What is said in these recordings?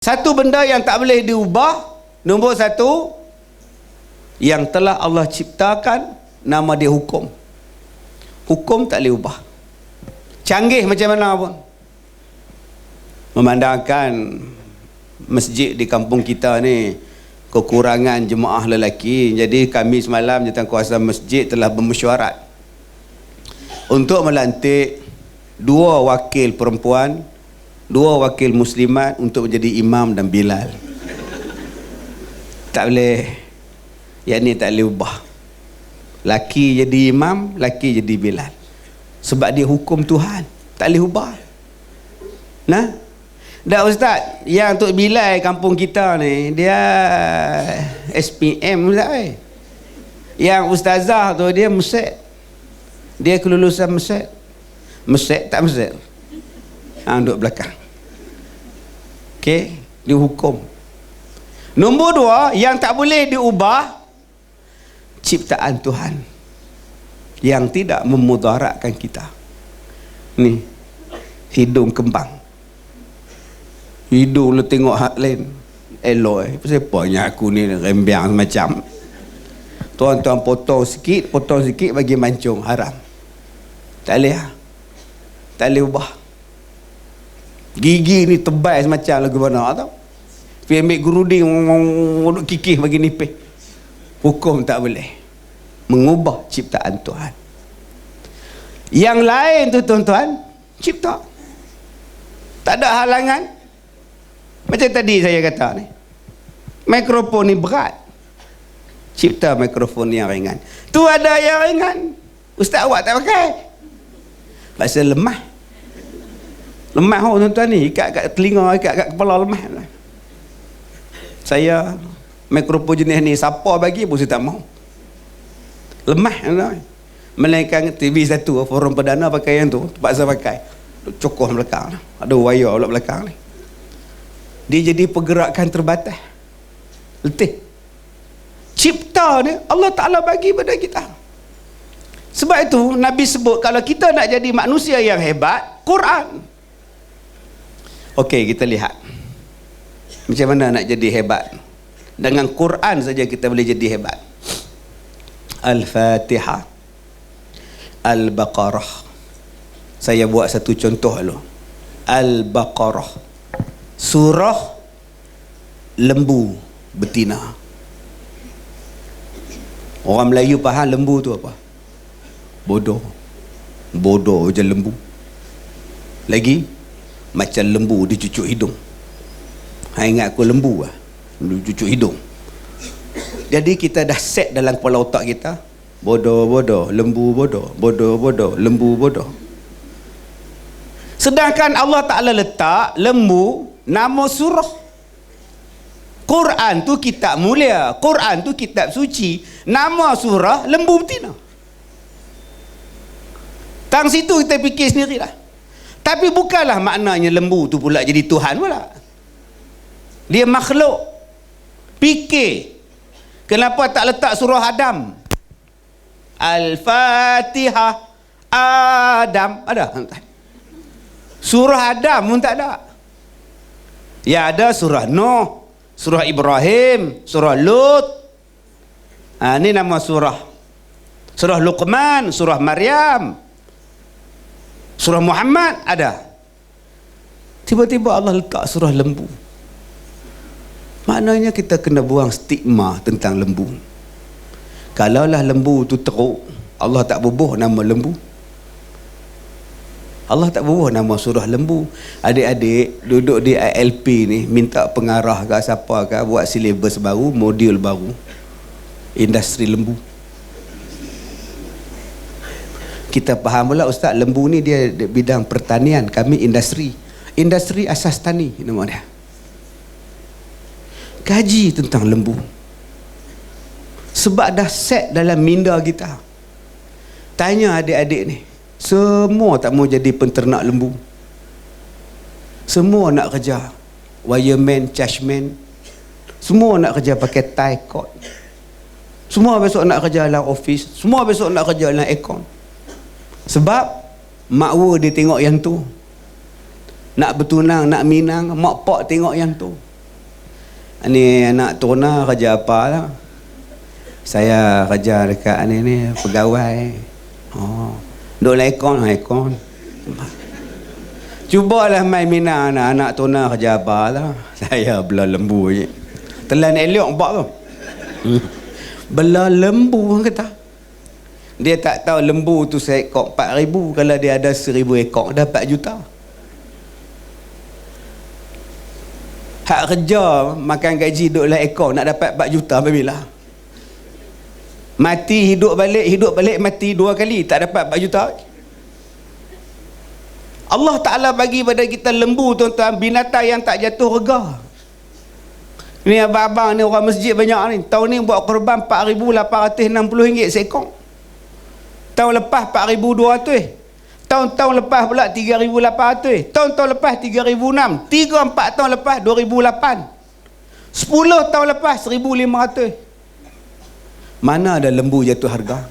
Satu benda yang tak boleh diubah, nombor satu, yang telah Allah ciptakan, nama dia hukum. Hukum tak boleh ubah. Canggih macam mana pun. Memandangkan masjid di kampung kita ni kekurangan jemaah lelaki, jadi kami semalam Jawatankuasa Masjid telah bermesyuarat untuk melantik 2 wakil perempuan, 2 wakil muslimat untuk menjadi imam dan bilal. Tak boleh, yang ni tak boleh ubah. Laki jadi imam, laki jadi bilal, sebab dia hukum Tuhan, tak boleh ubah. Nah, dah ustaz, yang Tok Bilal kampung kita ni dia SPM ustaz. Yang ustazah tu dia Mesir, dia kelulusan Mesir. Mesir tak Mesir, duduk belakang. Okey, dia hukum. Nombor 2, yang tak boleh diubah, ciptaan Tuhan yang tidak memudaratkan kita. Ni hidung kembang, hidung lu tengok hak lain elok. Siapanya aku ni rembiang macam tuan-tuan potong sikit bagi mancung, haram. Tak boleh, tak boleh ubah. Gigi ni tebal semacam lagu mana tau, pergi ambil guruding duduk kikih bagi nipis. Hukum tak boleh mengubah ciptaan Tuhan. Yang lain tu tuan-tuan cipta, tak ada halangan. Macam tadi saya kata ni, mikrofon ni berat, cipta mikrofon yang ringan. Tu ada yang ringan, ustaz awak tak pakai, pasal lemah. Lemah tuan-tuan ni, ikat kat telinga, ikat kat kepala, lemah. Saya mikrofon jenis ni siapa bagi pun saya tak mau, lemah. Melainkan TV 1 forum perdana pakai yang tu, terpaksa pakai, cokoh belakang, ada wayar pula belakang ni. Dia jadi pergerakan terbatas, letih. Cipta ni Allah Ta'ala bagi pada kita. Sebab itu Nabi sebut, kalau kita nak jadi manusia yang hebat, Quran. Okey, kita lihat macam mana nak jadi hebat. Dengan Quran saja kita boleh jadi hebat. Al-Fatihah, Al-Baqarah. Saya buat satu contoh dulu. Al-Baqarah, surah lembu betina. Orang Melayu faham lembu tu apa? Bodoh. Bodoh je lembu. Lagi macam lembu dia cucuk hidung. Ingat aku lembu lah, cucuk hidung. Jadi kita dah set dalam kepala otak kita, bodoh, lembu bodoh, bodoh, lembu bodoh. Sedangkan Allah Ta'ala letak lembu nama surah. Quran tu kitab mulia, Quran tu kitab suci, nama surah lembu betina. Tang situ kita fikir sendirilah. Tapi bukanlah maknanya lembu tu pula jadi Tuhan pula. Dia makhluk. Fikir, kenapa tak letak surah Adam? Al-Fatihah, Adam ada? Surah Adam pun tak ada. Ya ada surah Nuh, surah Ibrahim, surah Lut. Ini nama surah. Surah Luqman, surah Maryam, surah Muhammad ada. Tiba-tiba Allah letak surah lembu. Maknanya kita kena buang stigma tentang lembu. Kalaulah lembu tu teruk, Allah tak bubuh nama lembu. Allah tak bubuh nama surah lembu. Adik-adik duduk di ILP ni, minta pengarah ke siapa ke buat silibus baru, modul baru, industri lembu. Kita faham pula ustaz, lembu ni dia bidang pertanian, kami industri asas tani nama dia. Kaji tentang lembu, sebab dah set dalam minda kita. Tanya adik-adik ni, semua tak mau jadi penternak lembu. Semua nak kerja wireman, chargeman, semua nak kerja pakai tie coat, semua besok nak kerja dalam office, semua besok nak kerja dalam aircon. Sebab makwa dia tengok yang tu, nak bertunang, nak minang, mak pak tengok yang tu. Ni anak tuna kerja apa lah? Saya kerja dekat ni pegawai. Oh, duk lekon. Cubalah main mina anak tuna kerja apa lah? Saya belah lembu je. Telan elok bak tu. Belah lembu orang kata. Dia tak tahu lembu tu seekor 4,000. Kalau dia ada 1,000 ekor dapat juta. Hak kerja makan gaji duk lah ekor nak dapat 4 juta bila? Mati hidup balik mati 2 kali tak dapat 4 juta. Allah Ta'ala bagi pada kita lembu tuan-tuan, binatang yang tak jatuh rega. Ni abang-abang ni orang masjid banyak ni. Tahun ni buat korban RM4,860 seekor. Tahun lepas 4,200. Tahun-tahun lepas pula 3,800. Tahun-tahun lepas 3,006. 3-4 tahun lepas 2,008. 10 tahun lepas 1,500. Mana ada lembu jatuh harga?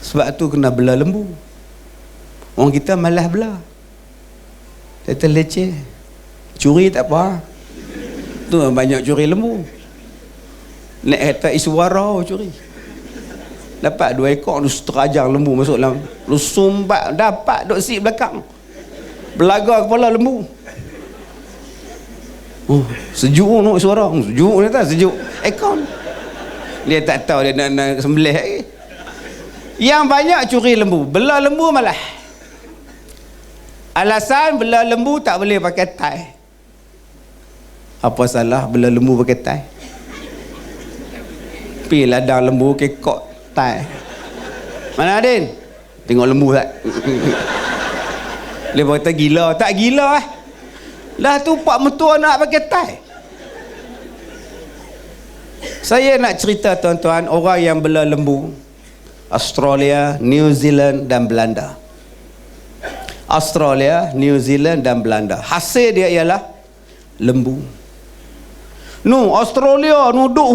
Sebab tu kena belah lembu. Orang kita malas belah. Kita leceh. Curi tak apa. Tu banyak curi lembu. Nak kata iswara curi. Dapat 2 ekor, lu seterajang lembu masuk dalam. Lu sumbat, dapat duk sip belakang. Belaga kepala lembu. Oh, sejuk nak suara. Sejuk ni tak, sejuk ekor. Dia tak tahu dia nak sembelih lagi. Yang banyak curi lembu. Belah lembu malah. Alasan belah lembu tak boleh pakai tai. Apa salah belah lembu pakai tai? Pergi ladang lembu kekok tai. Mana Adin? Tengok lembu tak? Dia kata gila. Tak gila lah. Lah tu pak mentua nak pakai tai. Saya nak cerita tuan-tuan, orang yang belah lembu Australia, New Zealand dan Belanda. Australia, New Zealand dan Belanda. Hasil dia ialah lembu. Australia duduk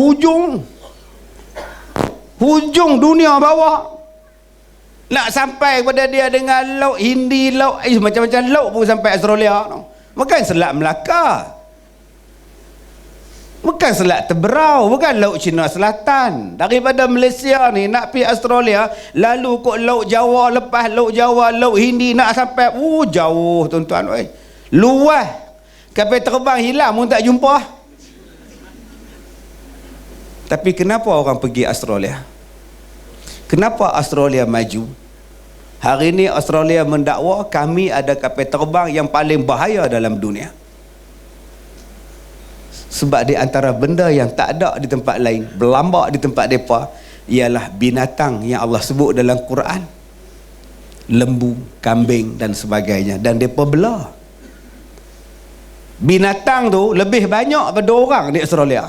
hujung dunia bawah. Nak sampai kepada dia dengan laut Hindi, laut macam-macam laut pun sampai Australia. Bukan Selat Melaka, bukan Selat Teberau, bukan laut Cina Selatan. Daripada Malaysia ni nak pergi Australia, lalu kok laut Jawa, lepas laut Jawa, laut Hindi, nak sampai jauh tuan-tuan. Luas. Kapal terbang hilang pun tak jumpa. Tapi kenapa orang pergi Australia? Kenapa Australia maju? Hari ini Australia mendakwa kami ada kapal terbang yang paling bahaya dalam dunia. Sebab di antara benda yang tak ada di tempat lain, berlambak di tempat mereka, ialah binatang yang Allah sebut dalam Quran. Lembu, kambing dan sebagainya. Dan mereka belah. Binatang tu lebih banyak pada orang di Australia.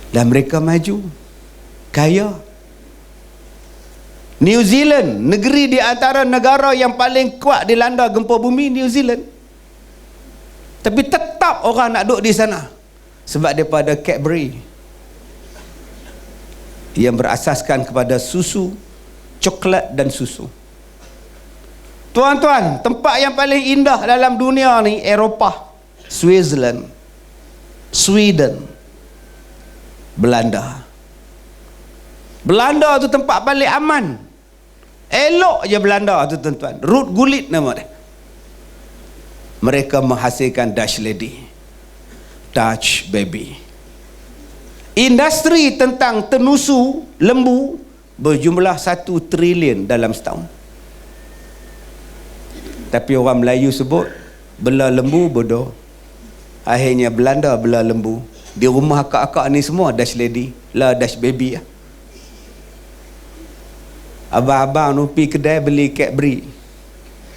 Dan mereka maju, kaya. New Zealand, negeri di antara negara yang paling kuat dilanda gempa bumi, New Zealand. Tapi tetap orang nak duduk di sana. Sebab daripada Cadbury yang berasaskan kepada susu, coklat dan susu. Tuan-tuan, tempat yang paling indah dalam dunia ni Eropah, Switzerland, Sweden, Belanda. Belanda tu tempat paling aman. Elok je Belanda tu tuan-tuan. Ruth Gullit nama dia. Mereka menghasilkan Dutch Lady, Dutch Baby. Industri tentang tenusu lembu berjumlah 1 trilion dalam setahun. Tapi orang Melayu sebut belah lembu bodoh. Akhirnya Belanda belah lembu. Di rumah akak-akak ni semua Dutch Lady lah, Dutch Baby lah. Abang-abang nu pergi kedai beli Cadbury,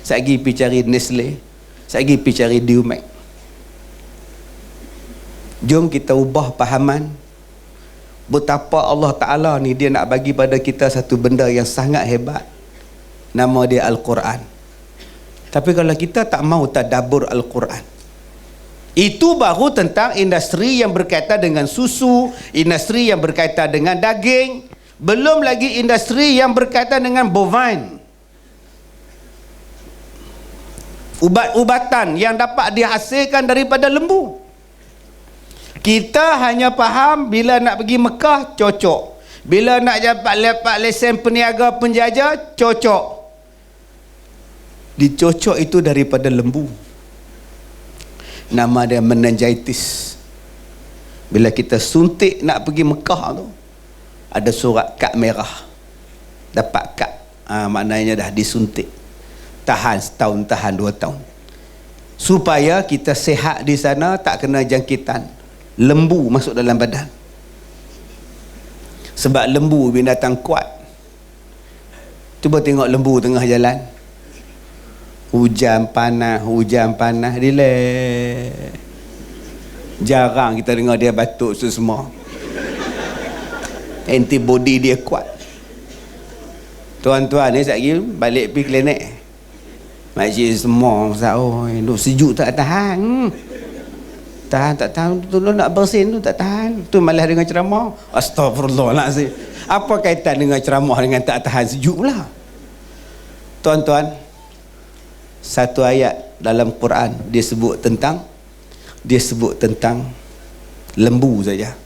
satgi pergi cari Nestle, satgi pergi cari Dumex. Jom kita ubah pahaman betapa Allah Ta'ala ni dia nak bagi pada kita satu benda yang sangat hebat. Nama dia Al-Quran. Tapi kalau kita tak mau tadabbur Al-Quran, itu baru tentang industri yang berkaitan dengan susu, industri yang berkaitan dengan daging, belum lagi industri yang berkaitan dengan bovine, Ubat-ubatan yang dapat dihasilkan daripada lembu. Kita hanya faham bila nak pergi Mekah cocok, bila nak dapat lesen peniaga penjajah cocok. Dicocok itu daripada lembu. Nama dia meningitis. Bila kita suntik nak pergi Mekah tu, ada surat kad merah, dapat kad, maknanya dah disuntik, tahan setahun, tahan 2 tahun, supaya kita sihat di sana, tak kena jangkitan lembu masuk dalam badan. Sebab lembu binatang kuat. Cuba tengok lembu tengah jalan, hujan panas relax, jarang kita dengar dia batuk semua. Antibody dia kuat. Tuan-tuan ni sekejap balik pergi klinik, makcik semua duk sejuk tak tahan, tak tahan tu nak bersin tu tak tahan, tu malah dengan ceramah. Astagfirullahalazim. Apa kaitan dengan ceramah dengan tak tahan sejuk pula? Tuan-tuan, satu ayat dalam Quran dia sebut tentang lembu saja.